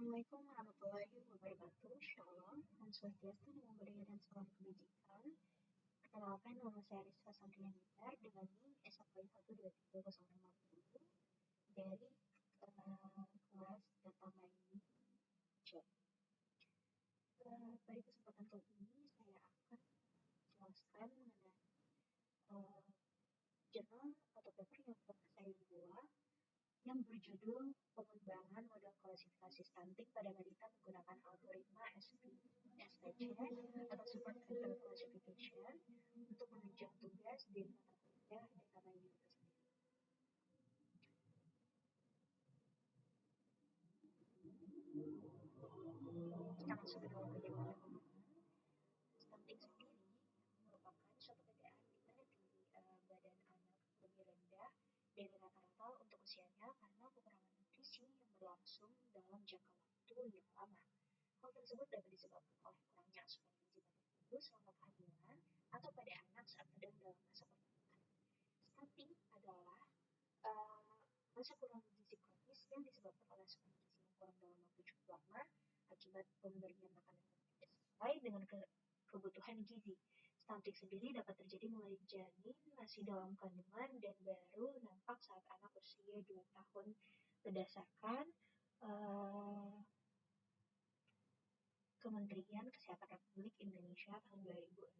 Assalamualaikum warahmatullahi wabarakatuh. Shalom, Om Swastiastu, Namo Buddhaya dan Salam Kebajikan. Perkenalkan, nama saya Rizka Santriani dengan NIM S121230650 dari kelas Data Mining C. Pada kesempatan kali ini saya akan menjelaskan mengenai jurnal atau paper yang pernah saya buat yang berjudul Pengembangan Model Klasifikasi Stunting pada Balita Menggunakan Algoritma SPC atau Support Vector Classification untuk menunjang tugas di mata kuliah Data Mining itu sendiri. Kita masuk ke dalam bagaimana pemahaman. Stunting sendiri merupakan suatu keadaan di mana tinggi badan anak lebih rendah dari rata-rata untuk usianya karena kekurangan nutrisi yang berlangsung dalam jangka waktu yang lama. Hal tersebut dapat disebabkan oleh kurangnya asupan gizi pada ibu selama kehamilan atau pada anak saat sedang dalam masa perkembangan. Stunting adalah masa kurang gizi kronis yang disebabkan oleh asupan gizi yang kurang dalam waktu cukup lama akibat pemberian makanan yang tidak sesuai dengan kebutuhan gizi. Stunting sendiri dapat terjadi mulai janin masih dalam kandungan dan baru nampak saat anak usia 2 tahun berdasarkan Kementerian Kesehatan Republik Indonesia tahun 2016.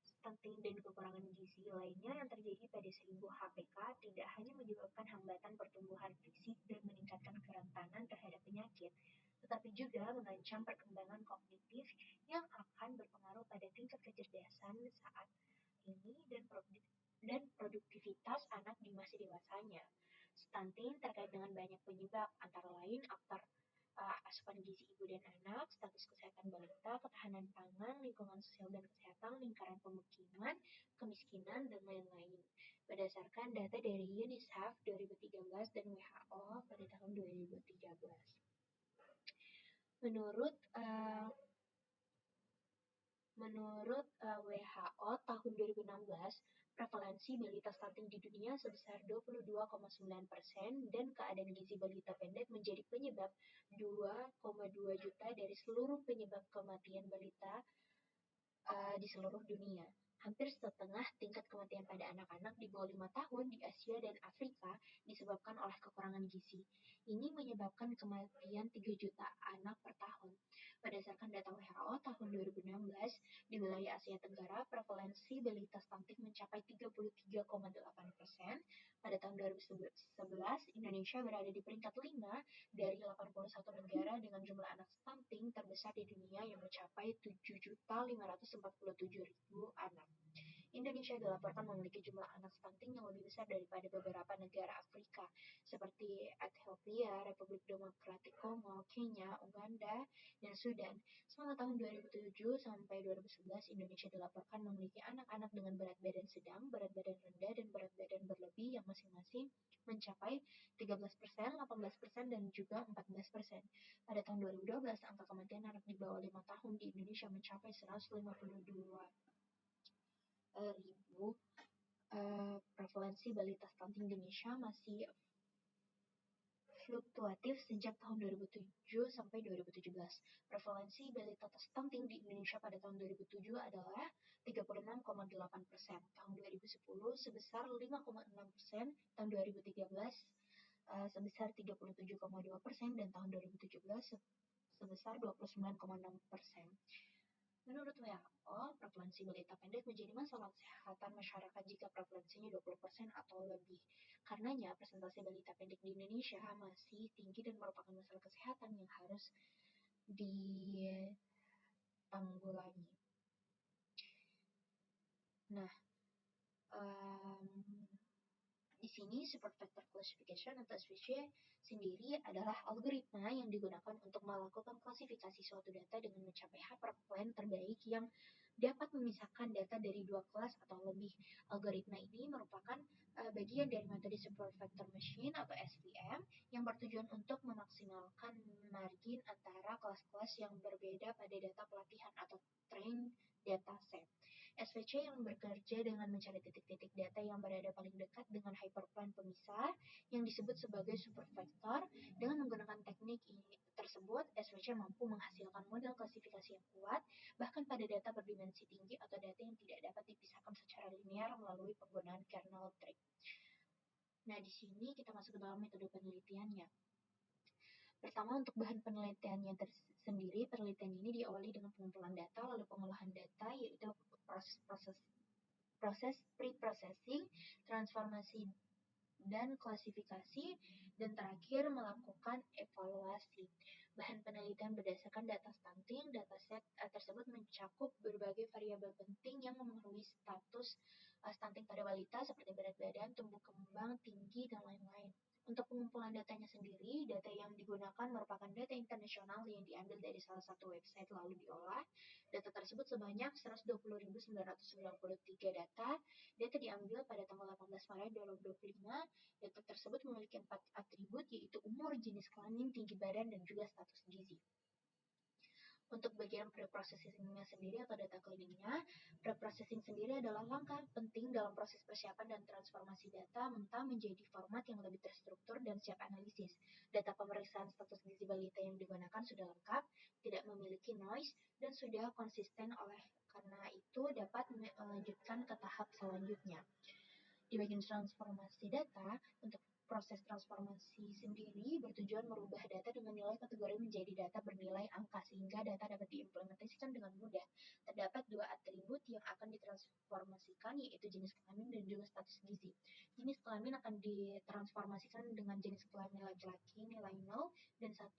Stunting dan kekurangan gizi lainnya yang terjadi pada 1000 HPK tidak hanya menyebabkan hambatan pertumbuhan fisik dan meningkatkan kerentanan terhadap penyakit, tetapi juga mengancam perkembangan kognitif yang akan berpengaruh pada tingkat kecerdasan saat ini dan produktivitas anak di masa dewasanya. Stunting terkait dengan banyak penyebab, antara lain faktor asupan gizi ibu dan anak, status kesehatan balita, ketahanan pangan, lingkungan sosial dan kesehatan, lingkaran pemukiman, kemiskinan, dan lain-lain. Berdasarkan data dari UNICEF 2013 dan WHO pada tahun 2013. Menurut WHO tahun 2016, prevalensi balita stunting di dunia sebesar 22,9% dan keadaan gizi balita pendek menjadi penyebab 2,2 juta dari seluruh penyebab kematian balita di seluruh dunia. Hampir setengah tingkat kematian pada anak-anak di bawah 5 tahun di Asia dan Afrika disebabkan oleh kekurangan gizi. Ini menyebabkan kematian 3 juta anak per tahun. Berdasarkan data WHO tahun 2016, di wilayah Asia Tenggara, prevalensi balita stunting mencapai 33,8%. Pada tahun 2011, Indonesia berada di peringkat 5 dari 81 negara dengan jumlah anak stunting terbesar di dunia yang mencapai 7.547.000 anak. Indonesia dilaporkan memiliki jumlah anak stunting yang lebih besar daripada beberapa negara Afrika seperti Ethiopia, Republik Demokratik Kongo, Kenya, Uganda, dan Sudan. Selama tahun 2007 sampai 2011, Indonesia dilaporkan memiliki anak-anak dengan berat badan sedang, berat badan rendah, dan berat badan berlebih yang masing-masing mencapai 13%, 18%, dan juga 14%. Pada tahun 2012, angka kematian anak di bawah 5 tahun di Indonesia mencapai 152.000. Prevalensi balita stunting di Indonesia masih fluktuatif sejak tahun 2007 sampai 2017. Prevalensi balita stunting di Indonesia pada tahun 2007 adalah 36,8%, tahun 2010 sebesar 5,6%, tahun 2013 sebesar 37,2%, dan tahun 2017 sebesar 29,6%. Menurut WHO, prevalensi balita pendek menjadi masalah kesehatan masyarakat jika prevalensinya 20% atau lebih. Karenanya, persentase balita pendek di Indonesia masih tinggi dan merupakan masalah kesehatan yang harus ditanggulangi. Nah, di sini Support Vector Classification atau SVC sendiri adalah algoritma yang digunakan untuk melakukan klasifikasi suatu data dengan mencapai hyperplan terbaik yang dapat memisahkan data dari dua kelas atau lebih. Algoritma ini merupakan bagian dari metode Support Vector Machine atau SVM yang bertujuan untuk memaksimalkan margin antara kelas-kelas yang berbeda pada data pelatihan atau train data set. SVC SVC yang bekerja dengan mencari titik-titik data yang berada paling dekat dengan hyperplane pemisah yang disebut sebagai supervector. Dengan menggunakan teknik ini tersebut, SVC mampu menghasilkan model klasifikasi yang kuat, bahkan pada data berdimensi tinggi atau data yang tidak dapat dipisahkan secara linear melalui penggunaan kernel tree. Nah, di sini kita masuk ke dalam metode penelitiannya. Pertama, untuk bahan penelitiannya sendiri, penelitian ini diawali dengan pengumpulan data, lalu pengolahan data, yaitu proses pre-processing, transformasi dan klasifikasi, dan terakhir melakukan evaluasi. Bahan penelitian berdasarkan data stunting, dataset tersebut mencakup berbagai variabel penting yang memengaruhi status stunting pada balita seperti berat badan, tumbuh kembang, tinggi, dan lain-lain. Untuk pengumpulan datanya sendiri, data yang digunakan merupakan data internasional yang diambil dari salah satu website lalu diolah. Data tersebut sebanyak 120.993 data. Data diambil pada tanggal 18 Maret 2025. Data tersebut memiliki 4 atribut, yaitu umur, jenis kelamin, tinggi badan, dan juga status gizi. Untuk bagian pre-processing-nya sendiri atau data cleaning-nya, pre-processing sendiri adalah langkah penting dalam proses persiapan dan transformasi data mentah menjadi format yang lebih terstruktur dan siap analisis. Data pemeriksaan status gizi balita yang digunakan sudah lengkap, tidak memiliki noise, dan sudah konsisten, oleh karena itu dapat melanjutkan ke tahap selanjutnya. Di bagian transformasi data, untuk proses transformasi sendiri bertujuan merubah data dengan nilai kategori menjadi data bernilai angka sehingga data dapat diimplementasikan dengan mudah. Terdapat 2 atribut yang akan ditransformasikan, yaitu jenis kelamin dan juga status gizi. Jenis kelamin akan ditransformasikan dengan jenis kelamin laki-laki nilai 0 dan 1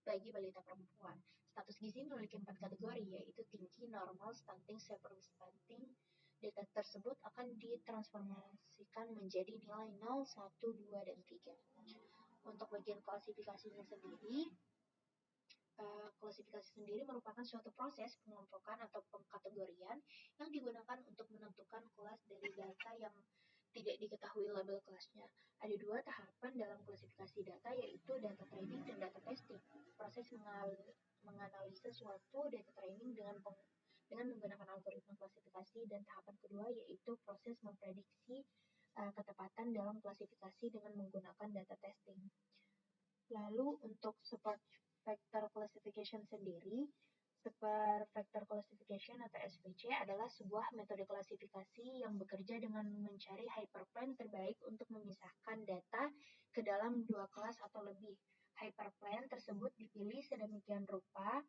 bagi balita perempuan. Status gizi memiliki 4 kategori, yaitu tinggi, normal, stunting, severe stunting. Data tersebut akan ditransformasikan menjadi nilai 0, 1, 2, dan 3. Untuk bagian klasifikasinya sendiri, klasifikasi sendiri merupakan suatu proses pengelompokan atau pengkategorian yang digunakan untuk menentukan kelas dari data yang tidak diketahui label kelasnya. Ada 2 tahapan dalam klasifikasi data, yaitu data training dan data testing. Proses menganalisa suatu data training dengan menggunakan algoritma klasifikasi, dan tahapan kedua yaitu proses memprediksi ketepatan dalam klasifikasi dengan menggunakan data testing. Lalu untuk support vector classification sendiri, support vector classification atau SVC adalah sebuah metode klasifikasi yang bekerja dengan mencari hyperplane terbaik untuk memisahkan data ke dalam 2 kelas atau lebih. Hyperplane tersebut dipilih sedemikian rupa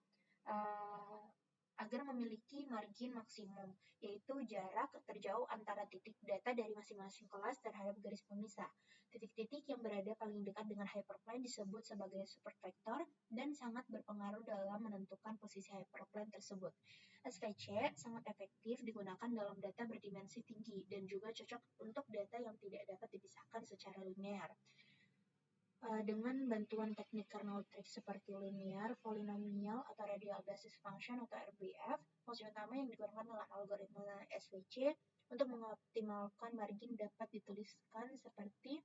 agar memiliki margin maksimum, yaitu jarak terjauh antara titik data dari masing-masing kelas terhadap garis pemisah. Titik-titik yang berada paling dekat dengan hyperplane disebut sebagai supervector dan sangat berpengaruh dalam menentukan posisi hyperplane tersebut. SVC sangat efektif digunakan dalam data berdimensi tinggi dan juga cocok untuk data yang tidak dapat dipisahkan secara linear. Dengan bantuan teknik kernel tree seperti linear, polinomial, atau radial basis function atau RBF, fungsi utama yang digunakan dalam algoritma SVC untuk mengoptimalkan margin dapat dituliskan seperti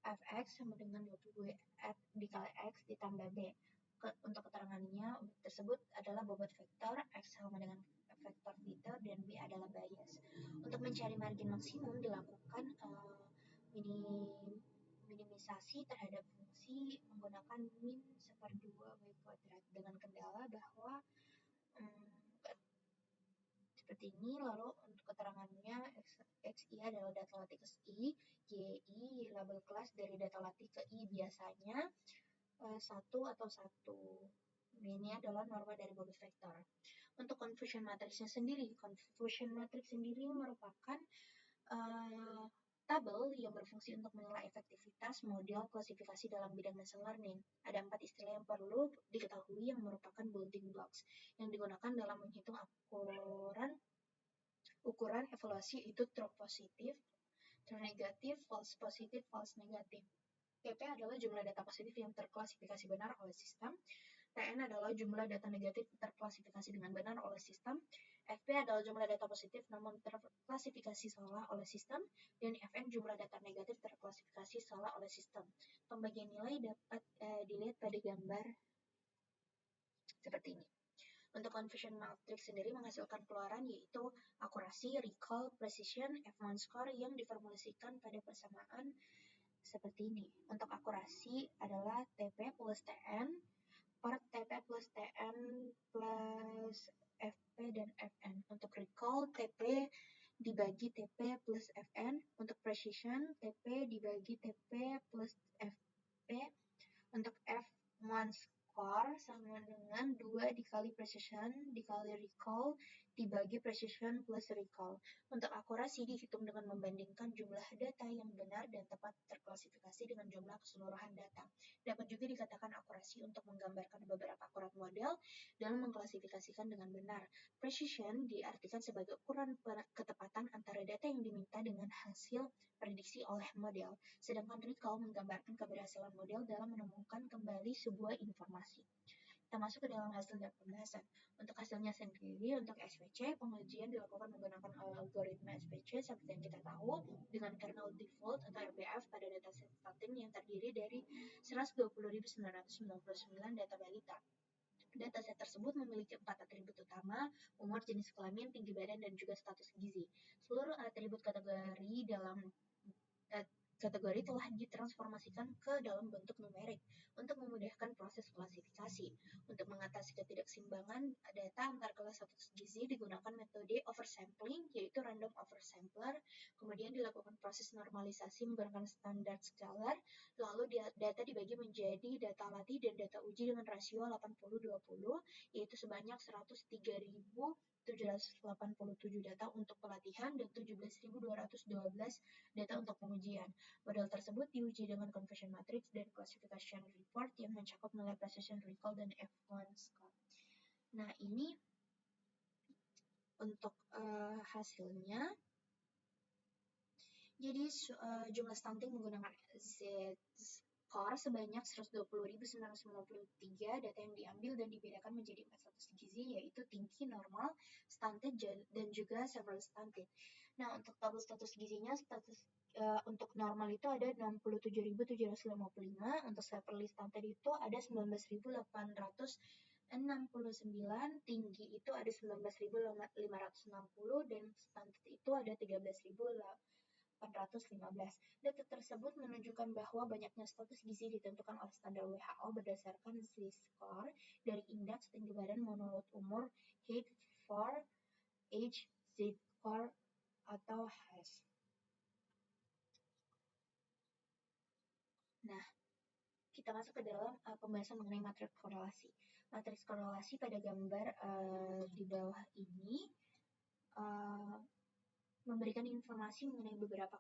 fx sama dengan 20 dikali x ditambah b. Untuk keterangannya tersebut adalah bobot vektor, x sama dengan vektor Peter, dan b adalah bias. Untuk mencari margin maksimum dilakukan minimisasi terhadap fungsi menggunakan min seperdua y kuadrat dengan kendala bahwa seperti ini. Lalu untuk keterangannya xi adalah data latih ke i, yi label kelas dari data latih ke i biasanya 1 atau 1. Ini adalah norma dari bobot vektor. Untuk confusion matrixnya sendiri, confusion matrix sendiri merupakan tabel yang berfungsi untuk menilai efektivitas model klasifikasi dalam bidang machine learning. Ada 4 istilah yang perlu diketahui yang merupakan building blocks yang digunakan dalam menghitung ukuran evaluasi, itu true positif, true negatif, false positif, false negatif. TP adalah jumlah data positif yang terklasifikasi benar oleh sistem. TN adalah jumlah data negatif terklasifikasi dengan benar oleh sistem. FP adalah jumlah data positif namun terklasifikasi salah oleh sistem. Dan FN jumlah data negatif terklasifikasi salah oleh sistem. Pembagian nilai dapat dilihat pada gambar seperti ini. Untuk confusion matrix sendiri menghasilkan keluaran yaitu akurasi, recall, precision, F1 score yang diformulasikan pada persamaan seperti ini. Untuk akurasi adalah TP plus TN per TP plus TN plus FP dan FN. Untuk recall, TP dibagi TP plus FN. Untuk precision, TP dibagi TP plus FP. Untuk F1 score sama dengan 2 dikali precision dikali recall dibagi precision plus recall. Untuk akurasi dihitung dengan membandingkan jumlah data yang benar dan tepat terklasifikasi dengan jumlah keseluruhan data. Dapat juga dikatakan akurasi untuk menggambarkan beberapa akurat model dalam mengklasifikasikan dengan benar. Precision diartikan sebagai ukuran ketepatan antara data yang diminta dengan hasil prediksi oleh model. Sedangkan recall menggambarkan keberhasilan model dalam menemukan kembali sebuah informasi. Kita masuk ke dalam hasil dan pembahasan. Untuk hasilnya sendiri, untuk SPC, pengujian dilakukan menggunakan algoritma SPC seperti yang kita tahu dengan kernel default atau RBF pada dataset stunting yang terdiri dari 120.999 data balita. Dataset tersebut memiliki 4 atribut utama, umur, jenis kelamin, tinggi badan, dan juga status gizi. Seluruh atribut kategori dalam kategori telah ditransformasikan ke dalam bentuk numerik untuk memudahkan proses klasifikasi. Untuk mengatasi ketidakseimbangan data antar kelas status gizi digunakan metode oversampling, yaitu random oversampler. Kemudian dilakukan proses normalisasi menggunakan standard scalar, lalu data dibagi menjadi data latih dan data uji dengan rasio 80-20, yaitu sebanyak 103.787 data untuk pelatihan dan 17.212 data untuk pengujian. Model tersebut diuji dengan confusion matrix dan classification report yang mencakup nilai precision, recall, dan F1 score. Nah, ini untuk hasilnya. Jadi jumlah stunting menggunakan Z-score sebanyak 120.993 data yang diambil dan dibedakan menjadi 4 status gizi, yaitu tinggi, normal, stunted, dan juga several stunted. Nah, untuk tabel status gizinya, untuk normal itu ada 67.755, untuk severely stunted itu ada 19.869, tinggi itu ada 19.560, dan stunted itu ada 13.815. Data tersebut menunjukkan bahwa banyaknya status gizi ditentukan oleh standar WHO berdasarkan Z-score dari indeks tinggi badan monolit umur height for age Z-score atau HAS. Nah, kita masuk ke dalam pembahasan mengenai matriks korelasi. Matriks korelasi pada gambar di bawah ini memberikan informasi mengenai seberapa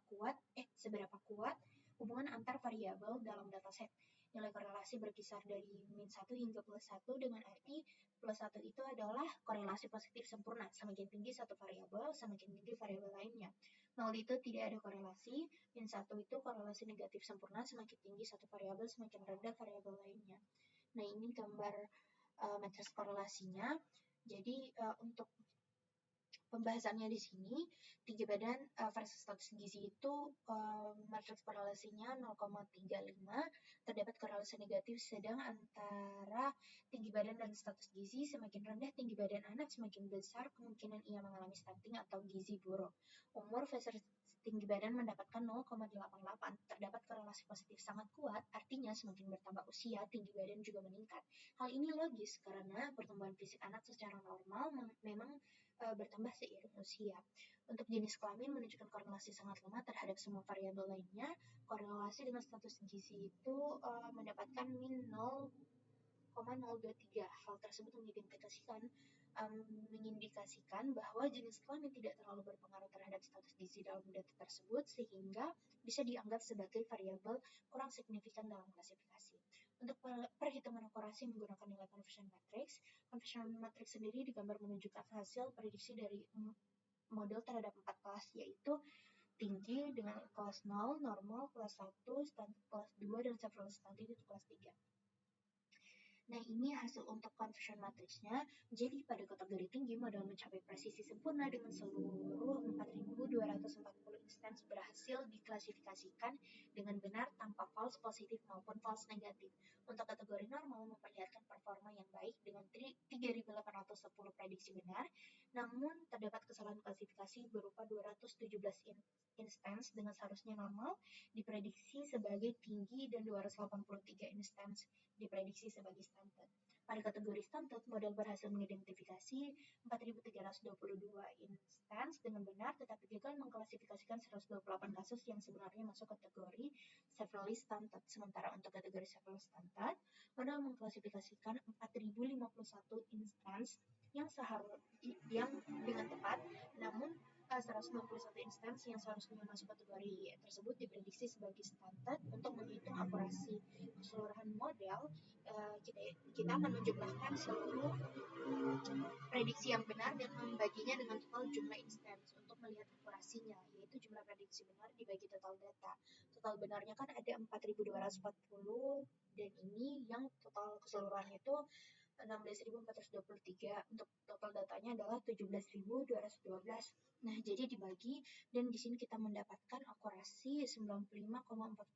kuat hubungan antar variabel dalam dataset. Nilai korelasi berkisar dari min 1 hingga plus 1 dengan arti plus 1 itu adalah korelasi positif sempurna. Semakin tinggi satu variabel, semakin tinggi variabel lainnya. 0 itu tidak ada korelasi, min 1 itu korelasi negatif sempurna, semakin tinggi satu variabel, semakin rendah variabel lainnya. Nah, ini gambar matriks korelasinya. Jadi untuk pembahasannya di sini, tinggi badan versus status gizi itu matriks korelasinya 0,35, terdapat korelasi negatif sedang antara tinggi badan dan status gizi. Semakin rendah tinggi badan anak, semakin besar kemungkinan ia mengalami stunting atau gizi buruk. Umur versus tinggi badan mendapatkan 0,88, terdapat korelasi positif sangat kuat, artinya semakin bertambah usia, tinggi badan juga meningkat. Hal ini logis karena pertumbuhan fisik anak secara normal memang bertambah seiring usia. Untuk jenis kelamin menunjukkan korelasi sangat lemah terhadap semua variabel lainnya. Korelasi dengan status gizi itu mendapatkan min 0,023. Hal tersebut mengindikasikan bahwa jenis kelamin tidak terlalu berpengaruh terhadap status gizi dalam data tersebut, sehingga bisa dianggap sebagai variabel kurang signifikan dalam klasifikasi. Untuk perhitungan akurasi menggunakan nilai confusion matrix. Confusion matrix sendiri digambar menunjukkan hasil prediksi dari model terhadap 4 kelas, yaitu tinggi dengan kelas 0, normal kelas 1, standard kelas 2, dan several stunted itu kelas 3. Nah, ini hasil untuk confusion matrixnya. Jadi, pada kategori tinggi, model mencapai presisi sempurna dengan seluruh 4.240 instance berhasil diklasifikasikan dengan benar tanpa fault false positif maupun false negatif. Untuk kategori normal memperlihatkan performa yang baik dengan 3.810 prediksi benar, namun terdapat kesalahan klasifikasi berupa 217 instance dengan seharusnya normal diprediksi sebagai tinggi dan 283 instance diprediksi sebagai standar. Pada kategori standar, model berhasil mengidentifikasi 4.322 instance dengan benar, tetapi gagal mengklasifikasikan 128 kasus yang sebenarnya masuk kategori severely stunted. Sementara untuk kategori severely stunted, model mengklasifikasikan 4.051 instance yang dengan tepat, namun 121 instansi yang seharusnya masuk kategori tersebut diprediksi sebagai standar. Untuk menghitung akurasi keseluruhan model, kita akan menjumlahkan seluruh prediksi yang benar dan membaginya dengan total jumlah instansi untuk melihat akurasinya, yaitu jumlah prediksi benar dibagi total data. Total benarnya kan ada 4.240 dan ini yang total keseluruhannya itu 16.423. Untuk total datanya adalah 17.212. Nah, jadi dibagi dan di sini kita mendapatkan akurasi 95,41%.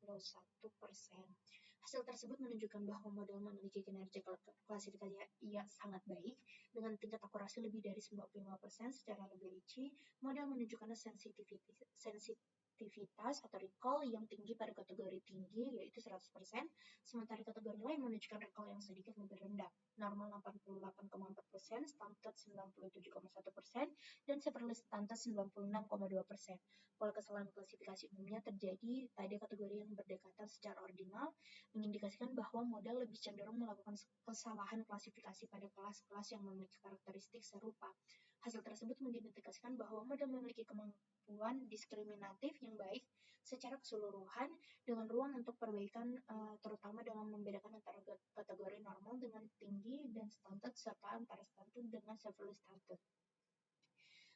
Hasil tersebut menunjukkan bahwa model memiliki kinerja klasifikasi yang sangat baik dengan tingkat akurasi lebih dari 95%. Secara lebih rinci, model menunjukkan sensitivitas atau recall yang tinggi pada kategori tinggi yaitu 100%, sementara kategori lain menunjukkan recall yang sedikit lebih rendah, normal 88,4%, standar 97,1%, dan severely standar 96,2%. Pola kesalahan klasifikasi umumnya terjadi pada kategori yang berdekatan secara ordinal, mengindikasikan bahwa model lebih cenderung melakukan kesalahan klasifikasi pada kelas-kelas yang memiliki karakteristik serupa. Hasil tersebut mengindikasikan bahwa model memiliki kemampuan diskriminatif yang baik secara keseluruhan dengan ruang untuk perbaikan, terutama dengan membedakan antara kategori normal dengan tinggi dan standar serta antara standar dengan severely standard.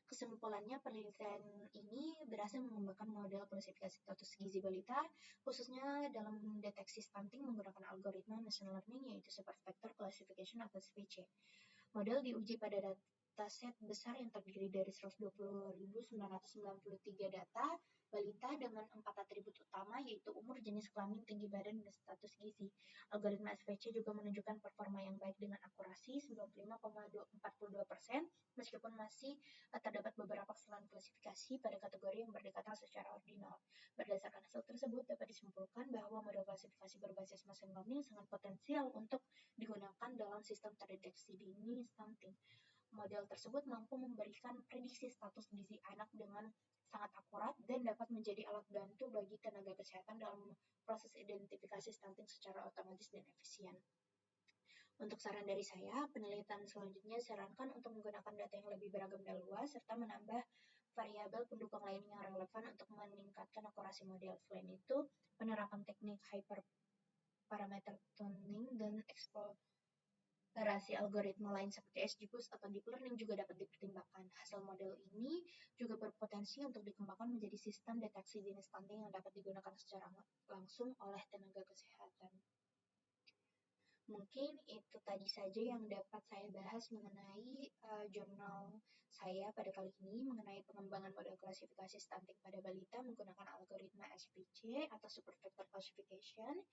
Kesimpulannya, penelitian ini berhasil mengembangkan model klasifikasi status gizi balita, khususnya dalam mendeteksi stunting menggunakan algoritma machine learning yaitu Super Vector Classification atau SVC. Model diuji pada dataset besar yang terdiri dari 120.993 data balita dengan 4 atribut utama yaitu umur, jenis kelamin, tinggi badan, dan status gizi. Algoritma SVC juga menunjukkan performa yang baik dengan akurasi 95,42%, meskipun masih terdapat beberapa kesalahan klasifikasi pada kategori yang berdekatan secara ordinal. Berdasarkan hasil tersebut, dapat disimpulkan bahwa model klasifikasi berbasis machine learning sangat potensial untuk digunakan dalam sistem terdeteksi dini stunting. Model tersebut mampu memberikan prediksi status gizi anak dengan sangat akurat dan dapat menjadi alat bantu bagi tenaga kesehatan dalam proses identifikasi stunting secara otomatis dan efisien. Untuk saran dari saya, penelitian selanjutnya sarankan untuk menggunakan data yang lebih beragam dan luas, serta menambah variabel pendukung lain yang relevan untuk meningkatkan akurasi model. Selain itu, penerapan teknik hyperparameter tuning dan eksplorasi algoritma lain seperti XGBoost atau Deep Learning juga dapat dipertimbangkan. Hasil model ini juga berpotensi untuk dikembangkan menjadi sistem deteksi dini stunting yang dapat digunakan secara langsung oleh tenaga kesehatan. Mungkin itu tadi saja yang dapat saya bahas mengenai jurnal saya pada kali ini mengenai pengembangan model klasifikasi stunting pada balita menggunakan algoritma SVC atau Super Vector Classification.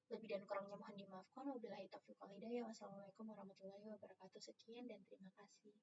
Lebih dan kurangnya mohon dimaafkan. Wabillahi taufiq wal hidayah. Wassalamualaikum warahmatullahi wabarakatuh. Sekian dan terima kasih.